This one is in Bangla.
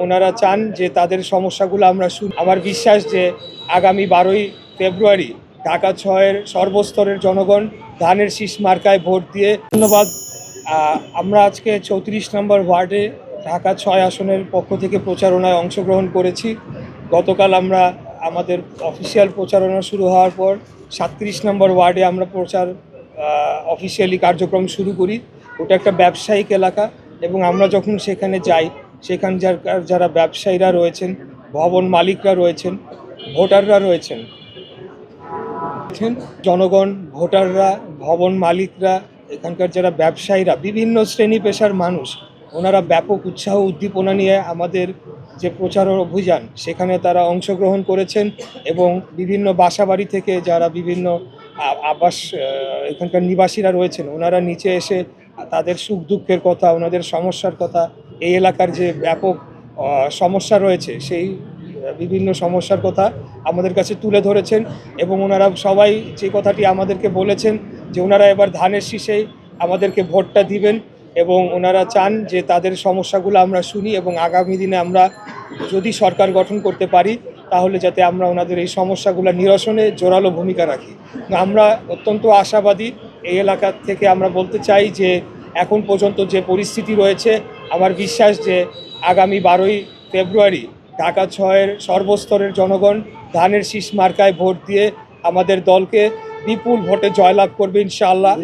ওনারা চান যে তাদের সমস্যাগুলো আমরা শুনি। আমার বিশ্বাস যে আগামী 12ই ফেব্রুয়ারি ঢাকা 6-এর সর্বস্তরের জনগণ ধানের শীষ মার্কায় ভোট দিয়ে ধন্যবাদ। আমরা আজকে 34 নম্বর ওয়ার্ডে ঢাকা 6 আসনের পক্ষ থেকে প্রচারণায় অংশগ্রহণ করেছি। গতকাল আমরা আমাদের অফিসিয়াল প্রচারণা শুরু হওয়ার পর 37 নম্বর ওয়ার্ডে আমরা প্রচার অফিসিয়ালি কার্যক্রম শুরু করি। ওটা একটা ব্যবসায়িক এলাকা এবং আমরা যখন সেখানে যাই সেখানকার যারা ব্যবসায়ীরা রয়েছেন, ভবন মালিকরা রয়েছেন, ভোটাররা রয়েছেন, জনগণ, ভোটাররা, ভবন মালিকরা, এখানকার যারা ব্যবসায়ীরা, বিভিন্ন শ্রেণী পেশার মানুষ, ওনারা ব্যাপক উৎসাহ উদ্দীপনা নিয়ে আমাদের যে প্রচার অভিযান সেখানে তারা অংশগ্রহণ করেছেন এবং বিভিন্ন বাসাবাড়ি থেকে যারা বিভিন্ন আবাস এখানকার নিবাসীরা রয়েছেন ওনারা নিচে এসে তাদের সুখ দুঃখের কথা, ওনাদের সমস্যার কথা, এই এলাকার যে ব্যাপক সমস্যা রয়েছে সেই বিভিন্ন সমস্যার কথা আমাদের কাছে তুলে ধরেছেন এবং ওনারা সবাই যে কথাটি আমাদেরকে বলেছেন যে ওনারা এবার ধানের শীষেই আমাদেরকে ভোটটা দিবেন এবং ওনারা চান যে তাদের সমস্যাগুলো আমরা শুনি এবং আগামী দিনে আমরা যদি সরকার গঠন করতে পারি তাহলে যাতে আমরা ওনাদের এই সমস্যাগুলো নিরসনে জোরালো ভূমিকা রাখি। আমরা অত্যন্ত আশাবাদী। এই এলাকা থেকে আমরা বলতে চাই যে এখন পর্যন্ত যে পরিস্থিতি রয়েছে আমার বিশ্বাস যে আগামী 12ই ফেব্রুয়ারি ঢাকা 6-এর সর্বস্তরের জনগণ ধানের শীষ মার্কায় ভোট দিয়ে আমাদের দলকে বিপুল ভোটে জয়লাভ করবে ইনশাআল্লাহ।